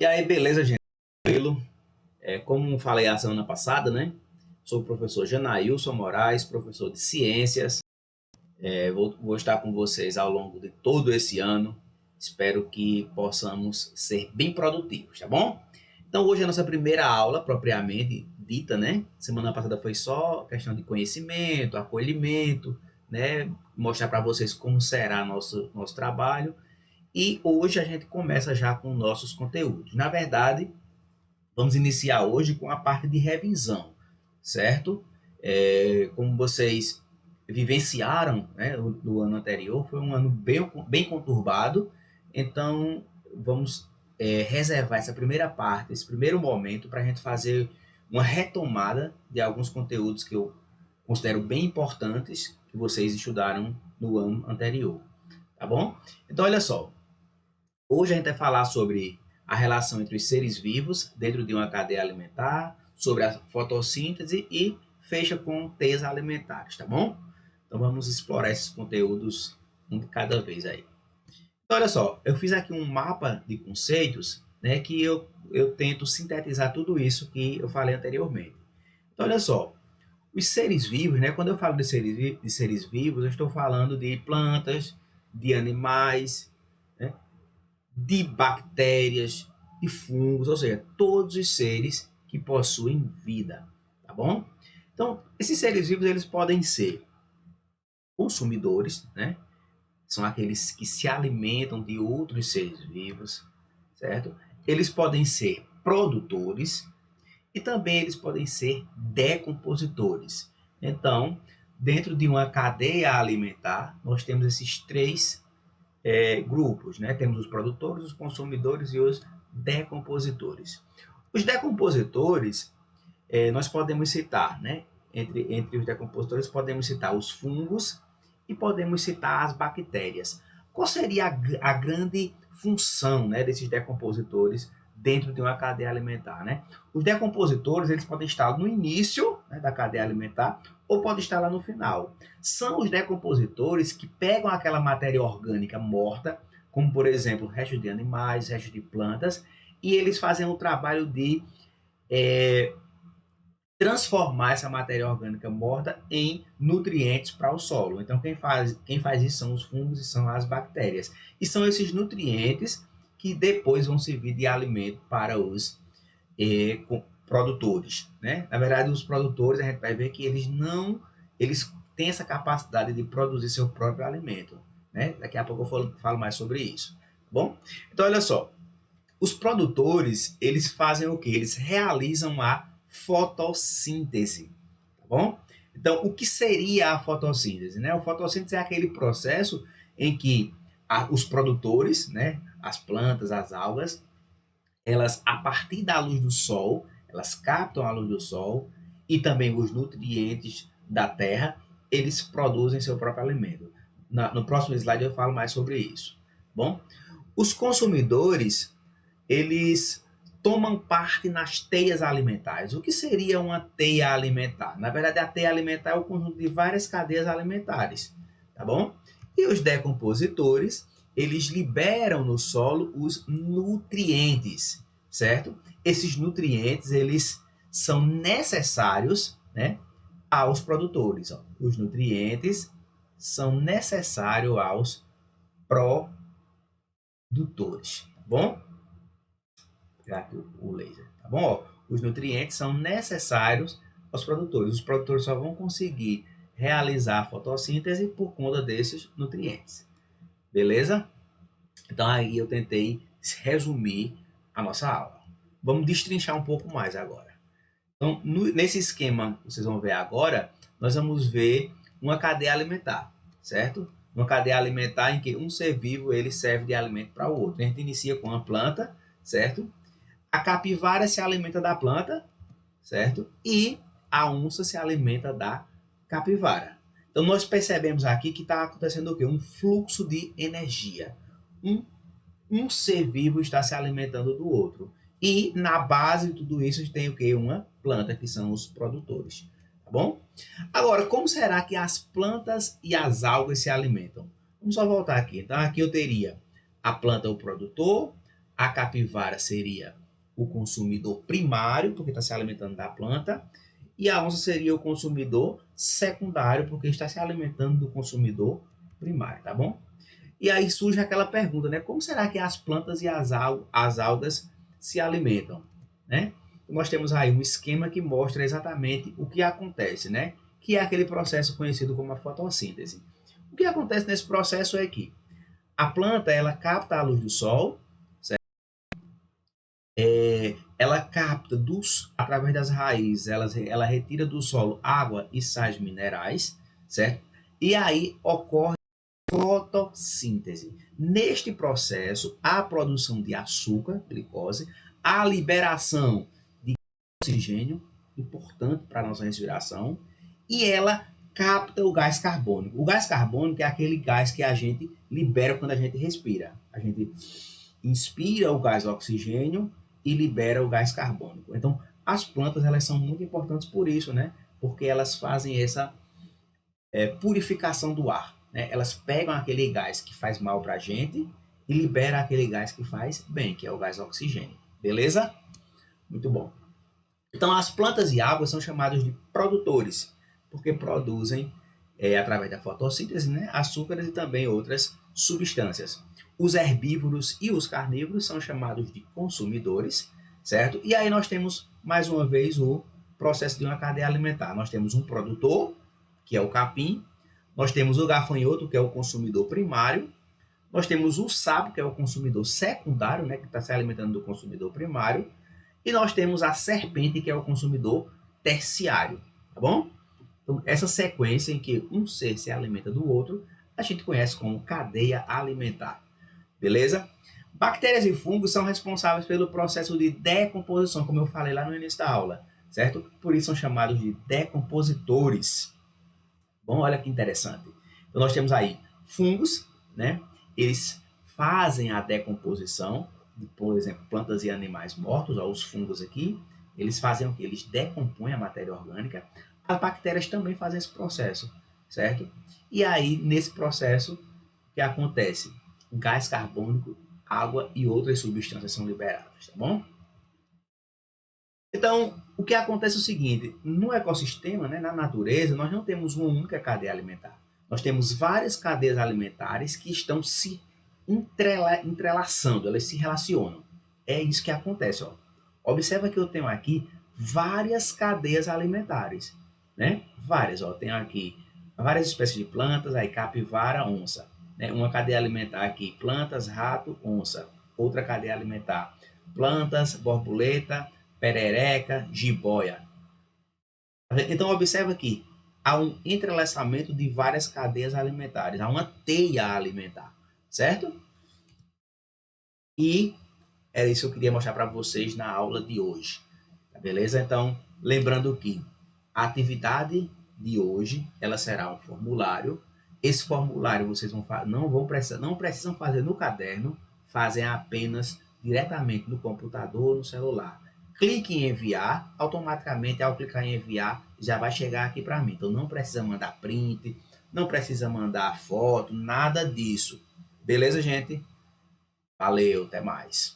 E aí, beleza, gente? Tranquilo? Como falei a semana passada, né? Sou o professor Janailson Moraes, professor de ciências. Vou estar com vocês ao longo de todo esse ano. Espero que possamos ser bem produtivos, tá bom? Então, hoje é a nossa primeira aula, propriamente dita, né? Semana passada foi só questão de conhecimento, acolhimento, né? Mostrar para vocês como será nosso trabalho. E hoje a gente começa já com nossos conteúdos. Na verdade, vamos iniciar hoje com a parte de revisão, certo? Como vocês vivenciaram, né, no ano anterior, foi um ano bem conturbado, então vamos reservar essa primeira parte, esse primeiro momento, para a gente fazer uma retomada de alguns conteúdos que eu considero bem importantes que vocês estudaram no ano anterior, tá bom? Então, olha só, hoje a gente vai falar sobre a relação entre os seres vivos dentro de uma cadeia alimentar, sobre a fotossíntese e fecha com teias alimentares, tá bom? Então vamos explorar esses conteúdos um de cada vez aí. Então, olha só, eu fiz aqui um mapa de conceitos, né, que eu tento sintetizar tudo isso que eu falei anteriormente. Então, olha só, os seres vivos, né, quando eu falo de seres vivos, eu estou falando de plantas, de animais, né, de bactérias, de fungos, ou seja, todos os seres que possuem vida, tá bom? Então, esses seres vivos eles podem ser consumidores, né? São aqueles que se alimentam de outros seres vivos, certo? Eles podem ser produtores e também eles podem ser decompositores. Então, dentro de uma cadeia alimentar, nós temos esses três grupos, né? Temos os produtores, os consumidores e os decompositores. Os decompositores, nós podemos citar, né? Entre os decompositores, podemos citar os fungos e podemos citar as bactérias. Qual seria a grande função, né, desses decompositores dentro de uma cadeia alimentar, né? Os decompositores, eles podem estar no início, né, da cadeia alimentar ou podem estar lá no final. São os decompositores que pegam aquela matéria orgânica morta, como por exemplo restos de animais, restos de plantas, e eles fazem o trabalho de é, transformar essa matéria orgânica morta em nutrientes para o solo. Então, quem faz isso são os fungos e são as bactérias. E são esses nutrientes que depois vão servir de alimento para os produtores. Né? Na verdade, os produtores, a gente vai ver que eles têm essa capacidade de produzir seu próprio alimento. Né? Daqui a pouco eu falo mais sobre isso. Bom, então olha só, os produtores, eles fazem o que? Eles realizam a fotossíntese, tá bom? Então, o que seria a fotossíntese? Né? A fotossíntese é aquele processo em que os produtores, né, as plantas, as algas, elas, a partir da luz do sol, elas captam a luz do sol e também os nutrientes da terra, eles produzem seu próprio alimento. No próximo slide eu falo mais sobre isso. Bom, os consumidores, eles tomam parte nas teias alimentares. O que seria uma teia alimentar? Na verdade, a teia alimentar é o conjunto de várias cadeias alimentares, tá bom? E os decompositores, eles liberam no solo os nutrientes, certo? Esses nutrientes, eles são necessários, né, aos produtores. Ó. Os nutrientes são necessários aos produtores, tá bom? Vou pegar aqui o laser, tá bom? Ó, os nutrientes são necessários aos produtores. Os produtores só vão conseguir realizar a fotossíntese por conta desses nutrientes. Beleza? Então aí eu tentei resumir a nossa aula. Vamos destrinchar um pouco mais agora. Então, nesse esquema que vocês vão ver agora, nós vamos ver uma cadeia alimentar, certo? Uma cadeia alimentar em que um ser vivo ele serve de alimento para o outro. A gente inicia com a planta, certo? A capivara se alimenta da planta, certo? E a onça se alimenta da capivara. Então nós percebemos aqui que está acontecendo o quê? Um fluxo de energia. Um ser vivo está se alimentando do outro. E na base de tudo isso tem o quê? Uma planta, que são os produtores. Tá bom? Agora, como será que as plantas e as algas se alimentam? Vamos só voltar aqui. Então aqui eu teria a planta, o produtor, A capivara seria o consumidor primário, porque está se alimentando da planta, e a onça seria o consumidor secundário, porque está se alimentando do consumidor primário, tá bom? E aí surge aquela pergunta, né? Como será que as plantas e as algas se alimentam, né? Nós temos aí um esquema que mostra exatamente o que acontece, né? Que é aquele processo conhecido como a fotossíntese. O que acontece nesse processo é que a planta, ela capta a luz do sol, ela capta através das raízes, ela retira do solo água e sais minerais, certo? E aí ocorre fotossíntese. Neste processo, a produção de açúcar, glicose, a liberação de oxigênio, importante para a nossa respiração, e ela capta o gás carbônico. O gás carbônico é aquele gás que a gente libera quando a gente respira. A gente inspira o gás oxigênio e libera o gás carbônico. Então, as plantas elas são muito importantes por isso, né? Porque elas fazem essa purificação do ar. Né? Elas pegam aquele gás que faz mal para a gente e libera aquele gás que faz bem, que é o gás oxigênio. Beleza? Muito bom. Então, as plantas e águas são chamadas de produtores, porque produzem, através da fotossíntese, né, açúcares e também outras substâncias. Os herbívoros e os carnívoros são chamados de consumidores, certo? E aí nós temos, mais uma vez, o processo de uma cadeia alimentar. Nós temos um produtor, que é o capim, nós temos o gafanhoto, que é o consumidor primário, nós temos o sapo, que é o consumidor secundário, né, que está se alimentando do consumidor primário, e nós temos a serpente, que é o consumidor terciário, tá bom? Então, essa sequência em que um ser se alimenta do outro, a gente conhece como cadeia alimentar, beleza? Bactérias e fungos são responsáveis pelo processo de decomposição, como eu falei lá no início da aula, certo? Por isso são chamados de decompositores. Bom, olha que interessante. Então nós temos aí fungos, né? Eles fazem a decomposição de, por exemplo, plantas e animais mortos, ó, os fungos aqui, eles fazem o que? Eles decompõem a matéria orgânica. As bactérias também fazem esse processo, certo? E aí, nesse processo, o que acontece? Gás carbônico, água e outras substâncias são liberadas, tá bom? Então, o que acontece é o seguinte, no ecossistema, né, na natureza, nós não temos uma única cadeia alimentar. Nós temos várias cadeias alimentares que estão se entrelaçando, elas se relacionam. É isso que acontece. Ó. Observa que eu tenho aqui várias cadeias alimentares. Né? Várias. Ó. Tenho aqui várias espécies de plantas, aí capivara, onça. Né? Uma cadeia alimentar aqui, plantas, rato, onça. Outra cadeia alimentar, plantas, borboleta, perereca, jiboia. Então, observa aqui, há um entrelaçamento de várias cadeias alimentares, há uma teia alimentar, certo? E era isso que eu queria mostrar para vocês na aula de hoje, tá beleza? Então, lembrando que a atividade de hoje, ela será um formulário. Esse formulário vocês não precisam fazer no caderno, fazem apenas diretamente no computador ou no celular. Clique em enviar, automaticamente ao clicar em enviar já vai chegar aqui para mim. Então não precisa mandar print, não precisa mandar foto, nada disso. Beleza, gente? Valeu, até mais.